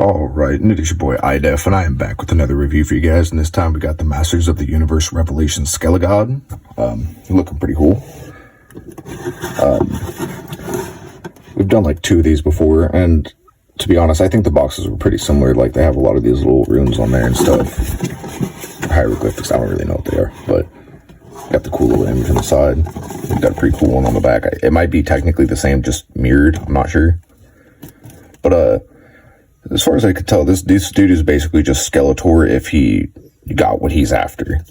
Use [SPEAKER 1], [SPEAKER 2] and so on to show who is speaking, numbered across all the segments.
[SPEAKER 1] Alright, and it is your boy iDef, and I am back with another review for you guys, and this time we got the Masters of the Universe Revelation Skelegod. Looking pretty cool. We've done like 2 of these before, and to be honest, I think the boxes were pretty similar. Like, they have a lot of these little runes on there and stuff. Hieroglyphics, I don't really know what they are, but got the cool little image on the side. We've got a pretty cool one on the back. It might be technically the same, just mirrored, I'm not sure. But, as far as I could tell, this dude is basically just Skeletor if he got what he's after.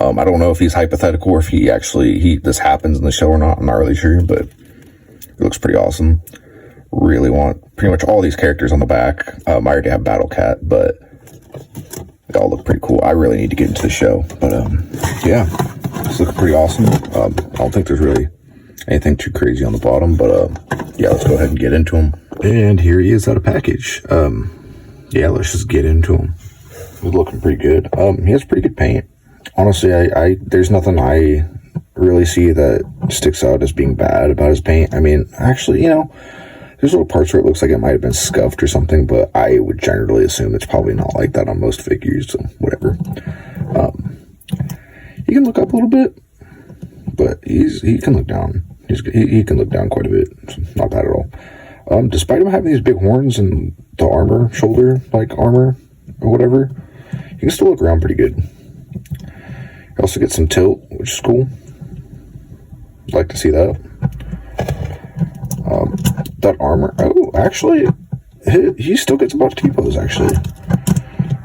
[SPEAKER 1] I don't know if he's hypothetical or if this happens in the show or not. I'm not really sure, but it looks pretty awesome. Really want pretty much all these characters on the back. I already have Battle Cat, but they all look pretty cool. I really need to get into the show, but yeah, it's looking pretty awesome. I don't think there's really anything too crazy on the bottom, but yeah, let's go ahead and get into him. And here he is out of package. Yeah, let's just get into him. He's looking pretty good. He has pretty good paint. Honestly, there's nothing I really see that sticks out as being bad about his paint. I mean, actually, there's little parts where it looks like it might have been scuffed or something, but I would generally assume it's probably not like that on most figures, so whatever. He can look up a little bit, but he can look down. He can look down quite a bit. It's not bad at all. Despite him having these big horns and the armor, shoulder-like armor, or whatever, he can still look around pretty good. You also get some tilt, which is cool. I'd like to see that. That armor, actually, he still gets a bunch of T-pose, actually.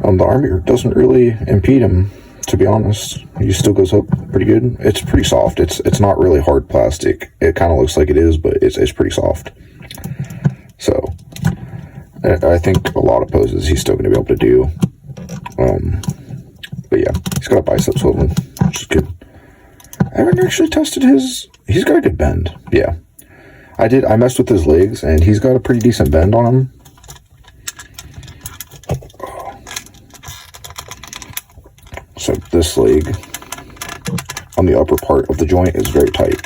[SPEAKER 1] The armor doesn't really impede him, to be honest. He still goes up pretty good. It's pretty soft. It's not really hard plastic. It kind of looks like it is, but it's pretty soft. So, I think a lot of poses he's still going to be able to do. But yeah, he's got a bicep swivel, which is good. I haven't actually tested he's got a good bend. Yeah. I messed with his legs, and he's got a pretty decent bend on him. So this leg on the upper part of the joint is very tight.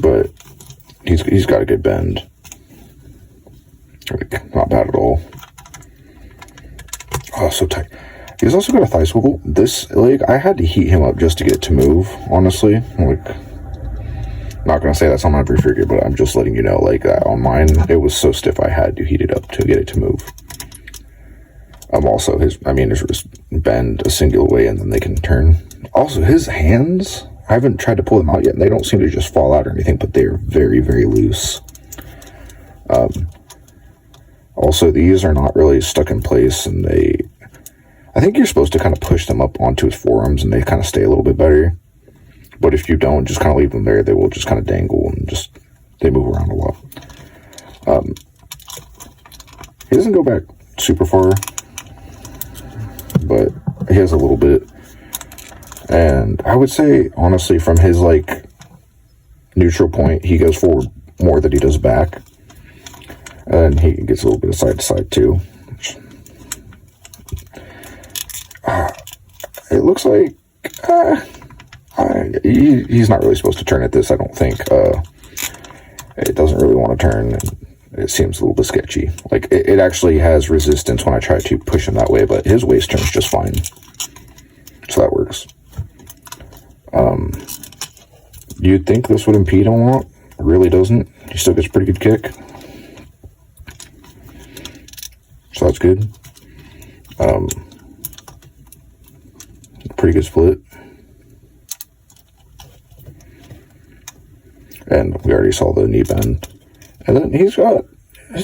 [SPEAKER 1] But he's got a good bend. Like, not bad at all. Oh, so tight. He's also got a thigh swivel. This leg, I had to heat him up just to get it to move, honestly. Like, I'm not going to say that's on every figure, but I'm just letting you know, like, on mine, it was so stiff I had to heat it up to get it to move. Also, his wrists bend a singular way and then they can turn. Also, his hands, I haven't tried to pull them out yet, and they don't seem to just fall out or anything, but they're very, very loose. Also, these are not really stuck in place, and I think you're supposed to kind of push them up onto his forearms, and they kind of stay a little bit better. But if you don't, just kind of leave them there, they will just kind of dangle, and they move around a lot. He doesn't go back super far, but he has a little bit. And I would say, honestly, from his, like, neutral point, he goes forward more than he does back. And he gets a little bit of side to side, too. It looks like he's not really supposed to turn at this, I don't think. It doesn't really want to turn, and it seems a little bit sketchy. Like, it actually has resistance when I try to push him that way, but his waist turns just fine. So that works. You'd think this would impede him a lot. It really doesn't. He still gets a pretty good kick. So that's good. Pretty good split. And we already saw the knee bend. And then his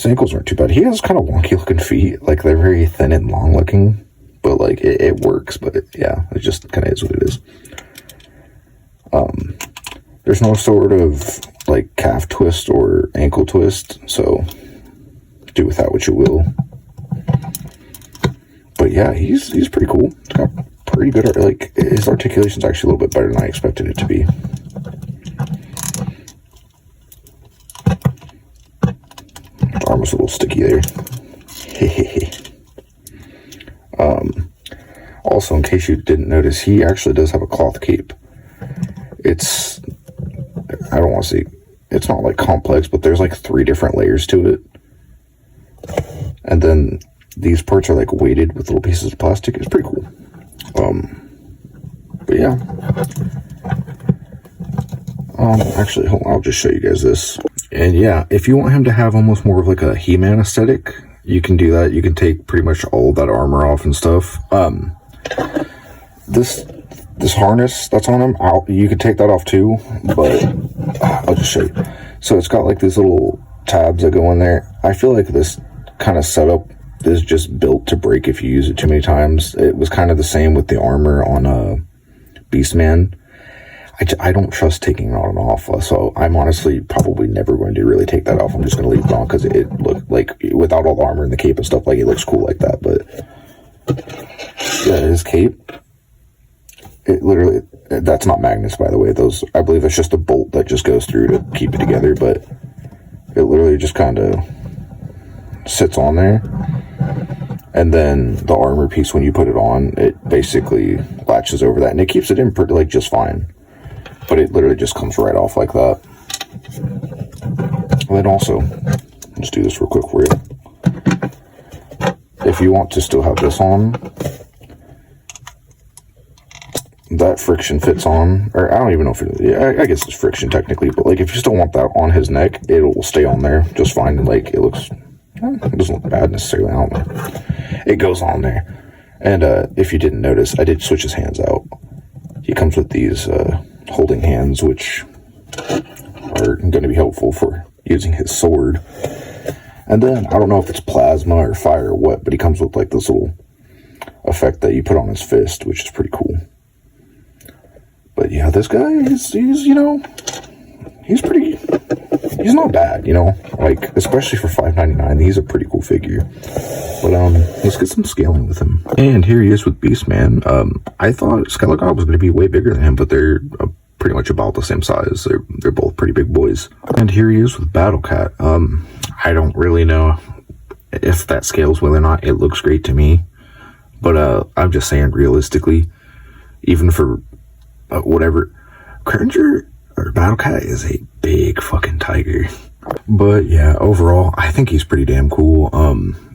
[SPEAKER 1] ankles aren't too bad. He has kind of wonky looking feet. Like, they're very thin and long looking. But, like, it works. But, yeah, it just kind of is what it is. There's no sort of, like, calf twist or ankle twist. So, do with that what you will. But, yeah, he's pretty cool. He's got pretty good, like, his articulation's actually a little bit better than I expected it to be. The arm was a little sticky there. Also, in case you didn't notice, he actually does have a cloth cape. I don't want to say, it's not like complex, but there's like 3 different layers to it. And then these parts are like weighted with little pieces of plastic. It's pretty cool. But yeah. Actually, hold on, I'll just show you guys this. And yeah, if you want him to have almost more of like a He-Man aesthetic, you can do that. You can take pretty much all of that armor off and stuff. This harness that's on him, you could take that off too, but I'll just show you. So it's got like these little tabs that go in there. I feel like this kind of setup is just built to break if you use it too many times. It was kind of the same with the armor on Beastman. I don't trust taking it on and off, so I'm honestly probably never going to really take that off. I'm just going to leave it on because it looked like, without all the armor and the cape and stuff, like it looks cool like that. But yeah, his cape, it literally, that's not magnets, by the way. Those, I believe that's just a bolt that just goes through to keep it together, but it literally just kind of sits on there. And then the armor piece, when you put it on, it basically latches over that, and it keeps it in pretty, like, just fine. But it literally just comes right off like that. And then also, let's do this real quick for you. If you want to still have this on, that friction fits on, or I don't even know if it, yeah, I guess it's friction technically, but like if you still want that on his neck, it will stay on there just fine. Like it looks, it doesn't look bad necessarily, I don't know. It goes on there. And if you didn't notice, I did switch his hands out. He comes with these holding hands, which are going to be helpful for using his sword. And then, I don't know if it's plasma or fire or what, but he comes with like this little effect that you put on his fist, which is pretty cool. But yeah, this guy, he's you know, he's not bad, you know, like, especially for $5.99, he's a pretty cool figure. But, let's get some scaling with him. And here he is with Beastman. I thought Skelegod was going to be way bigger than him, but they're pretty much about the same size. They're both pretty big boys. And here he is with Battle Cat. I don't really know if that scales well or not. It looks great to me. But, I'm just saying, realistically, even for whatever, Cringer or Battle Cat is a big fucking tiger. But yeah, overall, I think he's pretty damn cool.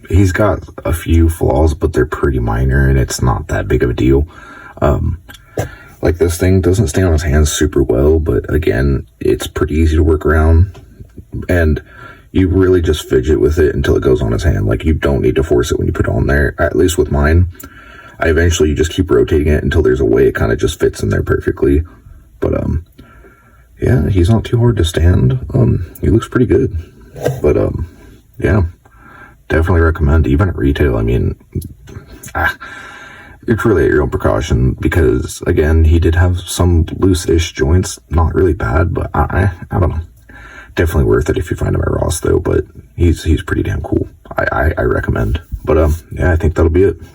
[SPEAKER 1] He's got a few flaws, but they're pretty minor, and it's not that big of a deal. Like this thing doesn't stay on his hands super well, but again, it's pretty easy to work around, and you really just fidget with it until it goes on his hand. Like, you don't need to force it when you put it on there, at least with mine. I eventually just keep rotating it until there's a way it kind of just fits in there perfectly. But, yeah, he's not too hard to stand. He looks pretty good. But, yeah, definitely recommend, even at retail. I mean, it's really at your own precaution, because, again, he did have some loose-ish joints. Not really bad, but I don't know. Definitely worth it if you find him at Ross, though. But he's pretty damn cool. I recommend. But, yeah, I think that'll be it.